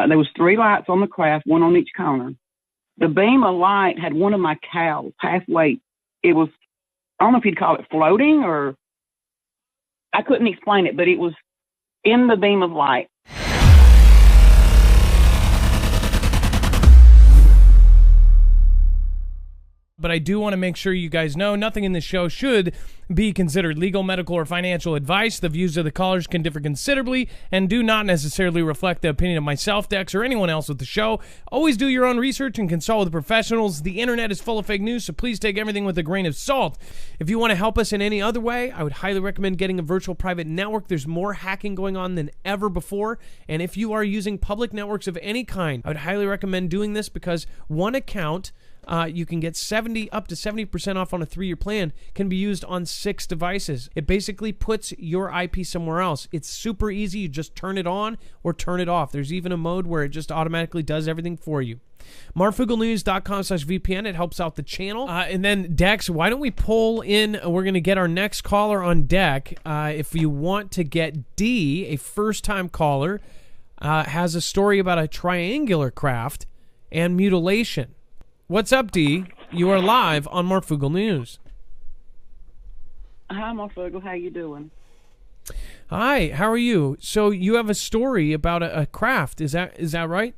There was 3 lights on the craft, 1 on each corner. The beam of light had one of my cows halfway. It was, I don't know if you'd call it floating, or I couldn't explain it, but it was in the beam of light. But I do want to make sure you guys know nothing in this show should be considered legal, medical, or financial advice. The views of the callers can differ considerably and do not necessarily reflect the opinion of myself, Dex, or anyone else with the show. Always do your own research and consult with professionals. The internet is full of fake news, so please take everything with a grain of salt. If you want to help us in any other way, I would highly recommend getting a virtual private network. There's more hacking going on than ever before, and if you are using public networks of any kind, I would highly recommend doing this because one account, you can get up to 70% off on a 3-year plan, can be used on 6 devices. It basically puts your IP somewhere else. It's super easy. You just turn it on or turn it off. There's even a mode where it just automatically does everything for you. MarfoogleNews.com/VPN. It helps out the channel. And then, Dex, why don't we pull in? We're going to get our next caller on deck. If you want to get D, a first-time caller, has a story about a triangular craft and mutilation. What's up, D? You are live on Marfoogle News. Hi, Marfoogle. How you doing? Hi. How are you? So you have a story about a craft. Is that right?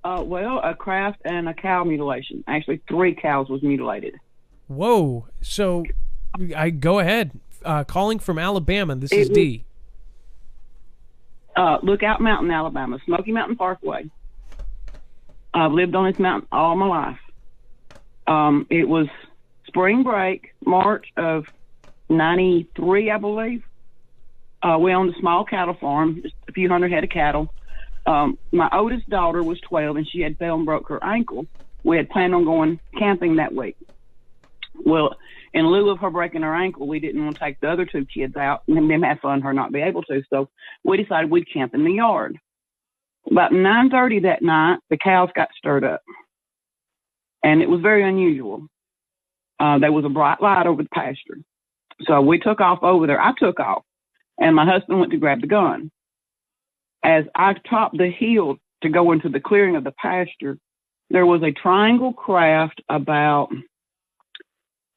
Well, a craft and a cow mutilation. Actually, 3 cows was mutilated. Whoa. So I go ahead. Calling from Alabama. This is D. Lookout Mountain, Alabama. Smoky Mountain Parkway. I've lived on this mountain all my life. It was spring break, March of 93, I believe. We owned a small cattle farm, just a few hundred head of cattle. My oldest daughter was 12, and she had fell and broke her ankle. We had planned on going camping that week. Well, in lieu of her breaking her ankle, we didn't want to take the other 2 kids out and them have fun, her not be able to. So we decided we'd camp in the yard. About 9:30 that night, the cows got stirred up, and it was very unusual. There was a bright light over the pasture. So we took off over there. I took off, and my husband went to grab the gun. As I topped the hill to go into the clearing of the pasture, there was a triangle craft about,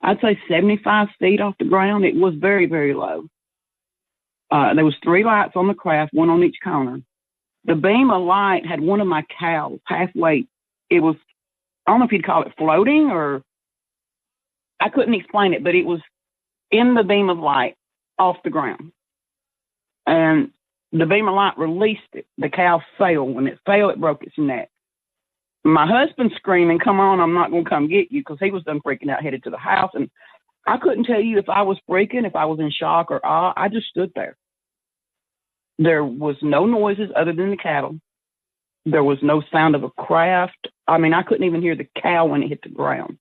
I'd say 75 feet off the ground. It was very, very low. There was 3 lights on the craft, 1 on each corner. The beam of light had one of my cows halfway. It was, I don't know if you'd call it floating, or I couldn't explain it, but it was in the beam of light off the ground. And the beam of light released it. The cow fell. When it fell, it broke its neck. My husband screaming, "Come on, I'm not going to come get you," because he was done freaking out, headed to the house. And I couldn't tell you if I was freaking, if I was in shock or awe. I just stood there. There was no noises other than the cattle. There was no sound of a craft. I mean, I couldn't even hear the cow when it hit the ground.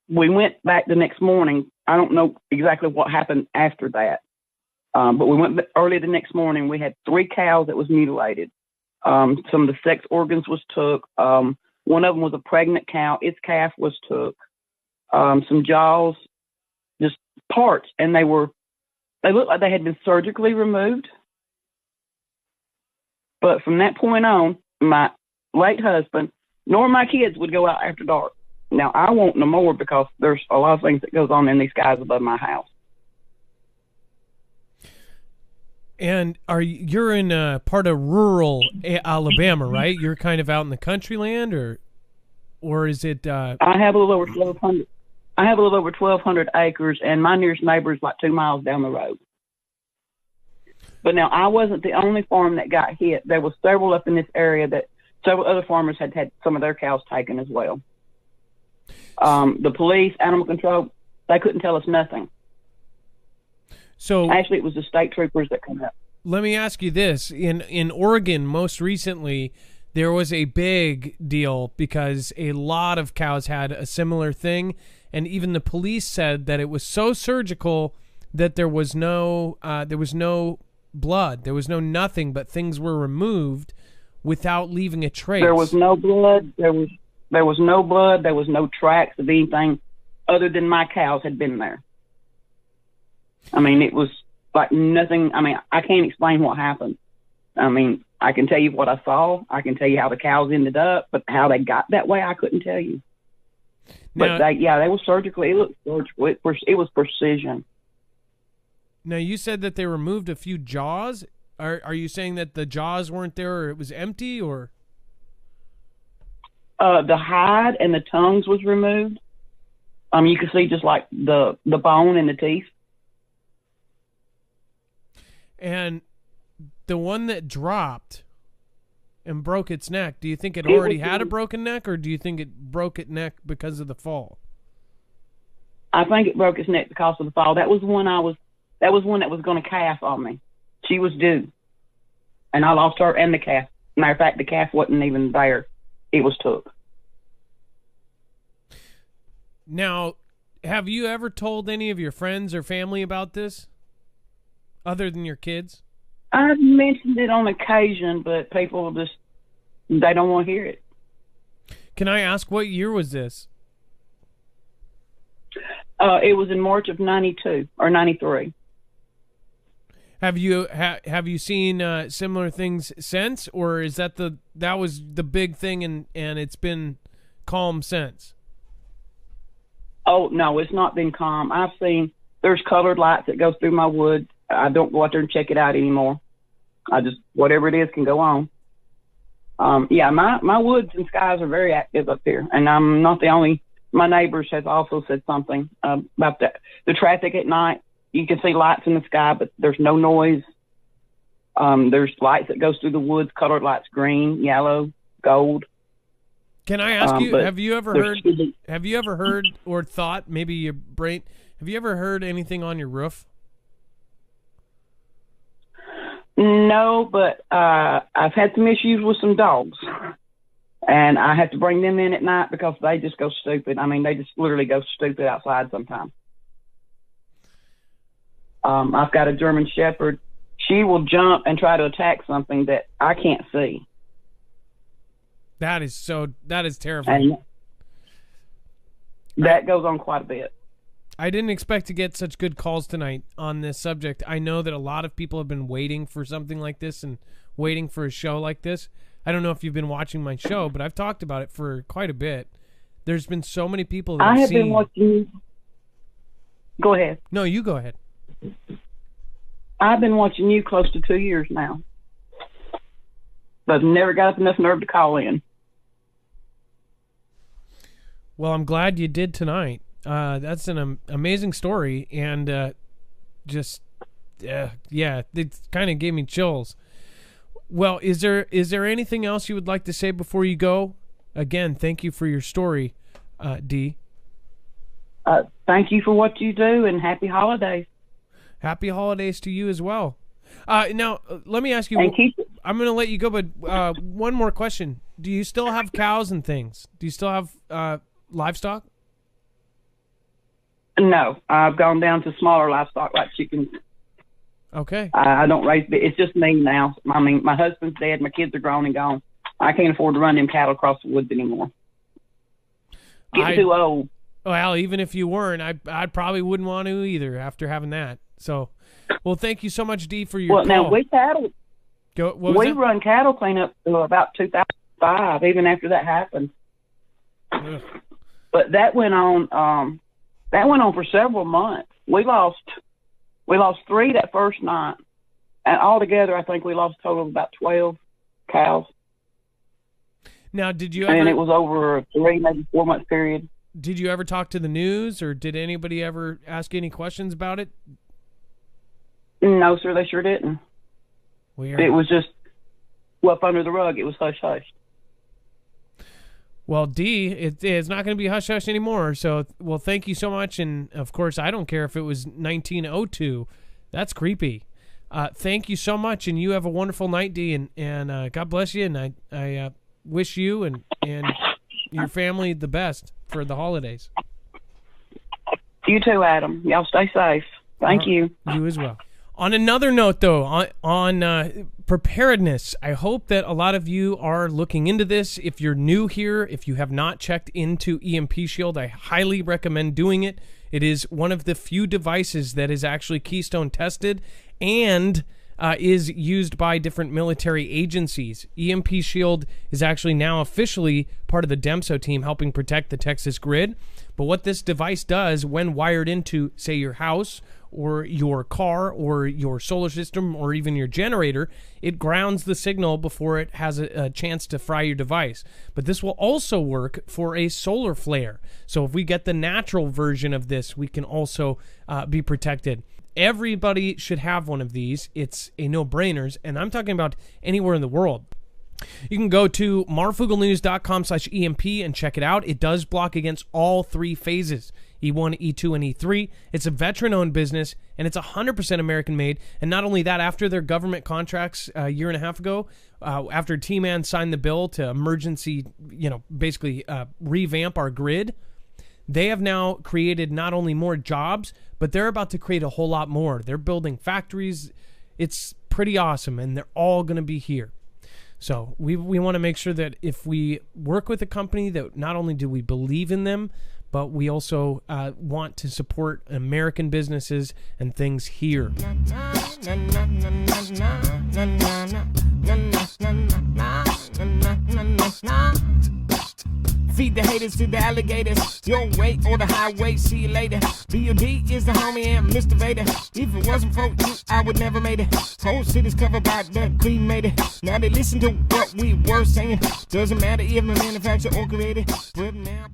We went back the next morning. I don't know exactly what happened after that. But we went early the next morning. We had 3 cows that was mutilated. Some of the sex organs was took. One of them was a pregnant cow. Its calf was took. Some jaws, just parts. And they looked like they had been surgically removed. But from that point on, my late husband, nor my kids would go out after dark. Now, I won't no more because there's a lot of things that goes on in these skies above my house. And you're in a part of rural Alabama, right? You're kind of out in the country land, or is it? I have a little over 1,200. I have a little over 1,200 acres, and my nearest neighbor is like 2 miles down the road. But now, I wasn't the only farm that got hit. There was several up in this area that several other farmers had some of their cows taken as well. The police, animal control, they couldn't tell us nothing. So actually, it was the state troopers that come up. Let me ask you this. In Oregon, most recently, there was a big deal because a lot of cows had a similar thing, and even the police said that it was so surgical that there was no blood, there was no nothing, but things were removed without leaving a trace. There was no blood. There was no blood. There was no tracks of anything other than my cows had been there. I mean, it was like nothing. I mean, I can't explain what happened. I mean, I can tell you what I saw. I can tell you how the cows ended up, but how they got that way, I couldn't tell you. Now, But they were surgical. It looked surgical. It was precision. now you said that they removed a few jaws. Are you saying that the jaws weren't there, or it was empty, or? The hide and the tongues was removed. You could see just like the bone and the teeth. And the one that dropped and broke its neck, do you think it already had a broken neck, or do you think it broke its neck because of the fall? I think it broke its neck because of the fall. That was one that was going to calf on me. She was due. And I lost her and the calf. Matter of fact, the calf wasn't even there. It was took. Now, have you ever told any of your friends or family about this, other than your kids? I've mentioned it on occasion, but people they don't want to hear it. Can I ask, what year was this? It was in March of 92 or 93. Have you seen similar things since, or is that was the big thing and it's been calm since? Oh no, it's not been calm. I've seen there's colored lights that go through my woods. I don't go out there and check it out anymore. I just whatever it is can go on. My woods and skies are very active up here, and I'm not the only. My neighbors have also said something about the traffic at night. You can see lights in the sky, but there's no noise. There's lights that goes through the woods, colored lights, green, yellow, gold. Can I ask you, have you ever heard or thought, maybe your brain, have you ever heard anything on your roof? No, but I've had some issues with some dogs. And I have to bring them in at night because they just go stupid. I mean, they just literally go stupid outside sometimes. I've got a German Shepherd. She will jump and try to attack something that I can't see. That is terrifying. And that goes on quite a bit. I didn't expect to get such good calls tonight on this subject. I know that a lot of people have been waiting for something like this and waiting for a show like this. I don't know if you've been watching my show, but I've talked about it for quite a bit. There's been so many people that have been watching. Go ahead. No, you go ahead. I've been watching you close to 2 years now, but I've never got up enough nerve to call in. Well, I'm glad you did tonight. That's an amazing story, and it kind of gave me chills. Well, is there anything else you would like to say before you go? Again, thank you for your story, Dee. Thank you for what you do, and happy holidays. Happy holidays to you as well. Now, let me ask you. I'm going to let you go, but one more question. Do you still have cows and things? Do you still have livestock? No, I've gone down to smaller livestock like chickens. Okay. I don't raise. It's just me now. I mean, my husband's dead. My kids are grown and gone. I can't afford to run them cattle across the woods anymore. Getting too old. Well, even if you weren't, I probably wouldn't want to either after having that. So, well, thank you so much, Dee, for your call. Now we run cattle cleanup to about 2005, even after that happened. Ugh. But that went on. That went on for several months. We lost 3 that first night, and altogether, I think we lost a total of about 12 cows. Now, did you? And it was over a 3, maybe 4 month period. Did you ever talk to the news, or did anybody ever ask any questions about it? No, sir, they sure didn't. Weird. It was just up under the rug. It was hush-hush. Well, Dee, it's not going to be hush-hush anymore. So, well, thank you so much. And, of course, I don't care if it was 1902. That's creepy. Thank you so much, and you have a wonderful night, Dee, and God bless you. And I wish you and your family the best for the holidays. You too, Adam. Y'all stay safe. Thank you. You as well. On another note, though, on preparedness, I hope that a lot of you are looking into this. If you're new here, if you have not checked into EMP Shield, I highly recommend doing it. It is one of the few devices that is actually Keystone tested and is used by different military agencies. EMP Shield is actually now officially part of the DEMSO team helping protect the Texas grid. But what this device does when wired into, say, your house or your car or your solar system or even your generator, it grounds the signal before it has a chance to fry your device. But this will also work for a solar flare. So if we get the natural version of this, we can also be protected. Everybody should have one of these. It's a no-brainer, and I'm talking about anywhere in the world. You can go to marfooglenews.com/EMP and check it out. It does block against all three phases, E1, E2, and E3. It's a veteran-owned business, and it's 100% American-made. And not only that, after their government contracts a year and a half ago, after T-Man signed the bill to emergency, basically revamp our grid, they have now created not only more jobs, but they're about to create a whole lot more. They're building factories. It's pretty awesome, and they're all going to be here. So we want to make sure that if we work with a company, that not only do we believe in them, but we also want to support American businesses and things here. Feed the haters to the alligators. Your way or the highway, see you later. B.O.D. is the homie and Mr. Vader. If it wasn't for you, I would never made it. Whole city's covered by the cremated. Now they listen to what we were saying. Doesn't matter if the manufacturer or created. But now